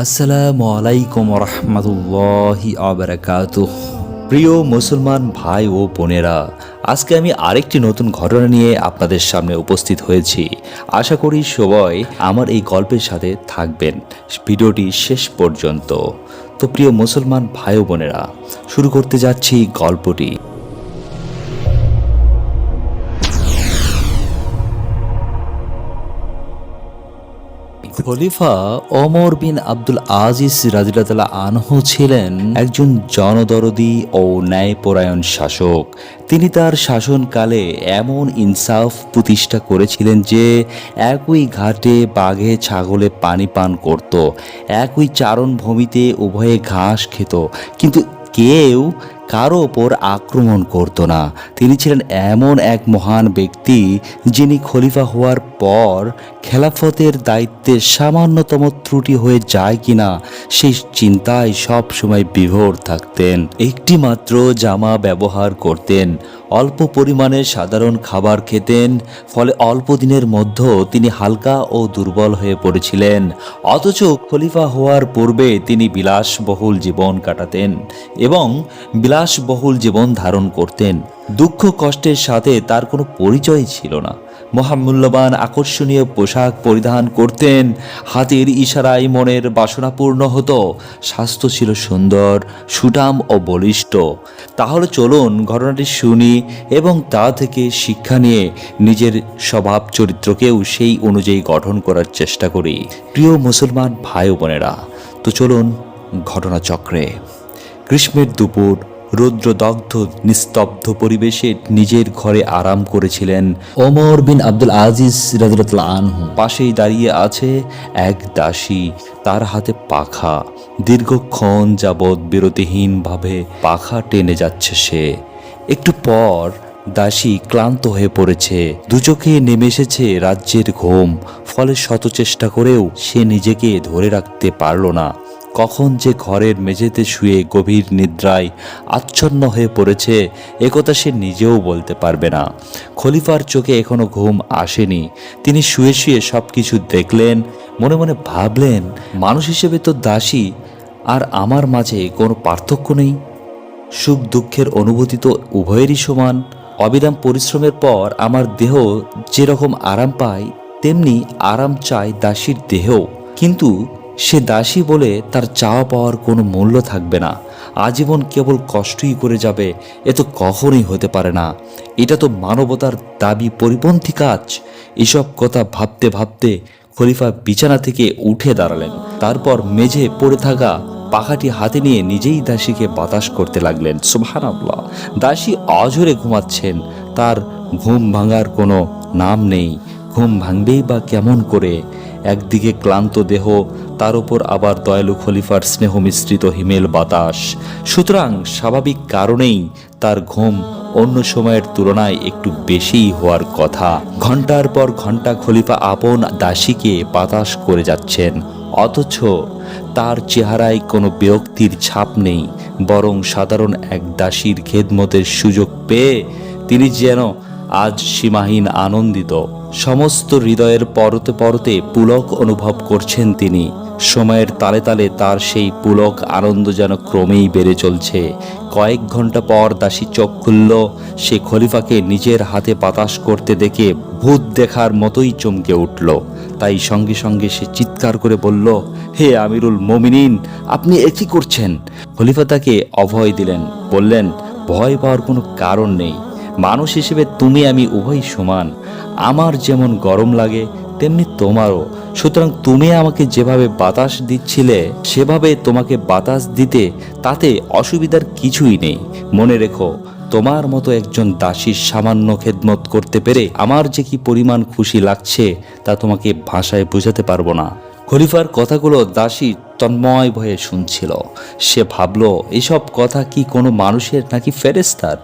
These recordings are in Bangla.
আসসালামু আলাইকুম রহমতুল্লাহি আবরাকাতুহ। প্রিয় মুসলমান ভাই ও বোনেরা, আজকে আমি আরেকটি নতুন ঘটনা নিয়ে আপনাদের সামনে উপস্থিত হয়েছি। আশা করি সবাই আমার এই গল্পের সাথে থাকবেন ভিডিওটি শেষ পর্যন্ত। তো প্রিয় মুসলমান ভাই ও বোনেরা, শুরু করতে যাচ্ছি গল্পটি। খলিফা ওমর বিন আব্দুল আজিজ রাদিয়াল্লাহু আনহু ছিলেন একজন জনদরদী ও ন্যায়পরায়ণ শাসক। তিনি তার শাসনকালে এমন ইনসাফ প্রতিষ্ঠা করেছিলেন যে একই ঘাটে বাঘে ছাগলে পানি পান করত, একই চারণভূমিতে উভয়ে ঘাস খেত, কিন্তু কেউ কারো ওপর আক্রমণ করত না। তিনি ছিলেন এমন এক মহান ব্যক্তি যিনি খলিফা হওয়ার পর খেলাফতের দায়িত্বে সামান্যতম ত্রুটি হয়ে যায় কিনা সেই চিন্তায় সব সময় বিভোর থাকতেন। একটি মাত্র জামা ব্যবহার করতেন, অল্প পরিমাণে সাধারণ খাবার খেতেন, ফলে অল্প দিনের মধ্যে তিনি হালকা ও দুর্বল হয়ে পড়েছিলেন। অথচ খলিফা হওয়ার পূর্বে তিনি বিলাসবহুল জীবন কাটাতেন এবং বিলাসবহুল জীবন ধারণ করতেন। দুঃখ কষ্টের সাথে তার কোনো পরিচয় ছিল না। মহামূল্যবান আকর্ষণীয় পোশাক পরিধান করতেন, হাতের ইশারায় মনের বাসনা পূর্ণ হতো, স্বাস্থ্য ছিল সুন্দর, সুঠাম ও বলিষ্ঠ। তাহলে চলুন ঘটনাটি শুনি এবং তা থেকে শিক্ষা নিয়ে নিজের স্বভাব চরিত্রকেও সেই অনুযায়ী গঠন করার চেষ্টা করি। প্রিয় মুসলমান ভাই ও বোনেরা, তো চলুন ঘটনাচক্রে। গ্রীষ্মের দুপুর, রৌদ্রদগ্ধ নিস্তব্ধ পরিবেশে নিজের ঘরে আরাম করেছিলেন ওমর বিন আব্দুল আজিজ রাদিয়াল্লাহু আনহু। পাশেই দাঁড়িয়ে আছে এক দাসী, তার হাতে পাখা। দীর্ঘক্ষণ যাবৎ বিরতিহীনভাবে পাখা টেনে যাচ্ছে সে। একটু পর দাসী ক্লান্ত হয়ে পড়েছে, দুচোখে নেমে এসেছে রাজ্যের ঘুম। ফলে শত চেষ্টা করেও সে নিজেকে ধরে রাখতে পারল না। কখন যে ঘরের মেঝেতে শুয়ে গভীর নিদ্রায় আচ্ছন্ন হয়ে পড়েছে একথা সে নিজেও বলতে পারবে না। খলিফার চোখে এখনো ঘুম আসেনি। তিনি শুয়ে শুয়ে সব কিছু দেখলেন, মনে মনে ভাবলেন, মানুষ হিসেবে তো দাসী আর আমার মাঝে কোনো পার্থক্য নেই। সুখ দুঃখের অনুভূতি তো উভয়েরই সমান। অবিরাম পরিশ্রমের পর আমার দেহ যেরকম আরাম পায়, তেমনি আরাম চায় দাসীর দেহ। কিন্তু সে দাসী বলে তার চাওয়া পাওয়ার কোনো মূল্য থাকবে না, আজীবন কেবল কষ্টই করে যাবে, এ তো কখনোই হতে পারে না। এটা তো মানবতার দাবি পরিপন্থী কাজ। এসব কথা ভাবতে ভাবতে খলিফা বিছানা থেকে উঠে দাঁড়ালেন। তারপর মেঝে পড়ে থাকা পাখাটি হাতে নিয়ে নিজেই দাসীকে বাতাস করতে লাগলেন। সুবহানাল্লাহ! দাসী অঝরে ঘুমাচ্ছেন, তার ঘুম ভাঙার কোনো নাম নেই। ঘুম ভাঙবেই বা কেমন করে? একদিকে ক্লান্ত দেহ, তার উপর আবার দয়ালু খলিফার স্নেহ মিশ্রিত হিমেল বাতাস। সুতরাং স্বাভাবিক কারণেই তার ঘুম অন্য সময়ের তুলনায় একটু বেশিই হওয়ার কথা। ঘন্টার পর ঘন্টা খলিফা আপন দাসীকে বাতাস করে যাচ্ছেন, অথচ তার চেহারায় কোনো বিরক্তির ছাপ নেই, বরং সাধারণ এক দাসীর খেদমতের সুযোগ পেয়ে তিনি যেন আজ সীমাহীন আনন্দিত। সমস্ত হৃদয়ের পরতে পরতে পুলক অনুভব করছেন তিনি। সময়ের তালে তালে তার সেই পুলক আনন্দ যেন ক্রমেই বেড়ে চলছে। কয়েক ঘন্টা পর দাসী চোখ খুলল। সে খলিফাকে নিজের হাতে বাতাস করতে দেখে ভূত দেখার মতোই চমকে উঠল। তাই সঙ্গে সঙ্গে সে চিৎকার করে বলল, হে আমিরুল মোমিনিন, আপনি এ কি করছেন? খলিফা তাকে অভয় দিলেন, বললেন, ভয় পাওয়ার কোনো কারণ নেই। মানুষ হিসেবে তুমি আমি উভয় সমান। আমার যেমন গরম লাগে তেমনি তোমারও। সুতরাং তুমি আমাকে যেভাবে বাতাস দিচ্ছিলে সেভাবে তোমাকে বাতাস দিতে তাতে অসুবিধার কিছুই নেই। মনে রেখো, তোমার মতো একজন দাসীর সামান্য খেদমত করতে পেরে আমার যে কি পরিমাণ খুশি লাগছে তা তোমাকে ভাষায় বোঝাতে পারবো না। খলিফার কথাগুলো দাসী তন্ময় ভয়ে শুনছিল। সে ভাবল, এসব কথা কি কোনো মানুষের নাকি ফেরেশতার?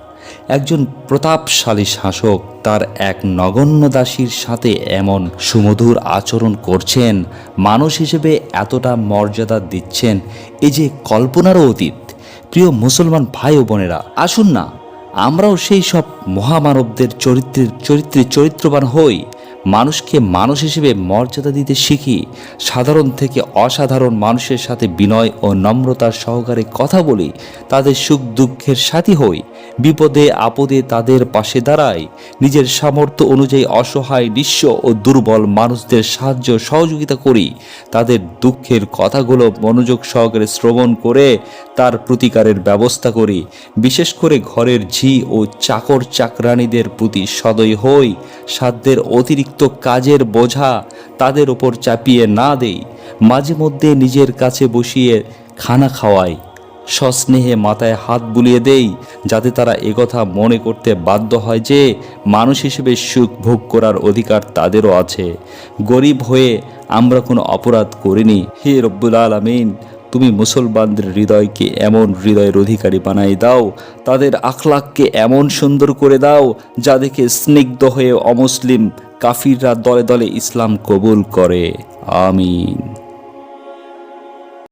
একজন প্রতাপশালী শাসক তার এক নগণ্য দাসীর সাথে এমন সুমধুর আচরণ করছেন, মানুষ হিসেবে এতটা মর্যাদা দিচ্ছেন, এই যে কল্পনারও অতীত। প্রিয় মুসলমান ভাই ও বোনেরা, আসুন না আমরাও সেই সব মহামানবদের চরিত্রে চরিত্রবান হই। মানুষকে মানুষ হিসেবে মর্যাদা দিতে শিখি, সাধারণ থেকে অসাধারণ মানুষের সাথে বিনয় ও নম্রতার সহকারে কথা বলি, তাদের সুখ দুঃখের সাথী হই, বিপদে আপদে তাদের পাশে দাঁড়াই, নিজের সামর্থ্য অনুযায়ী অসহায় নিঃস্ব ও দুর্বল মানুষদের সাহায্য সহযোগিতা করি, তাদের দুঃখের কথাগুলো মনোযোগ সহকারে শ্রবণ করে তার প্রতিকারের ব্যবস্থা করি, বিশেষ করে ঘরের ঝি ও চাকর চাকরানীদের প্রতি সদয় হই, সাধ্যের অতিরিক্ত কাজের বোঝা তাদের ওপর চাপিয়ে না দেই, মাঝে মধ্যে নিজের কাছে বসিয়ে খানা খাওয়াই, সস্নেহে মাথায় হাত বুলিয়ে দেই, যাতে তারা একথা মনে করতে বাধ্য হয় যে মানুষ হিসেবে সুখ ভোগ করার অধিকার তাদেরও আছে। গরিব হয়ে আমরা কোনো অপরাধ করিনি। হে রব্বুল আলামিন, তুমি মুসলমানদের হৃদয়কে এমন হৃদয়ের অধিকারী বানাই দাও, তাদের আখলাককে এমন সুন্দর করে দাও যা দেখে স্নিগ্ধ হয়ে অমুসলিম কাফিররা দলে দলে ইসলাম কবুল করে। আমিন।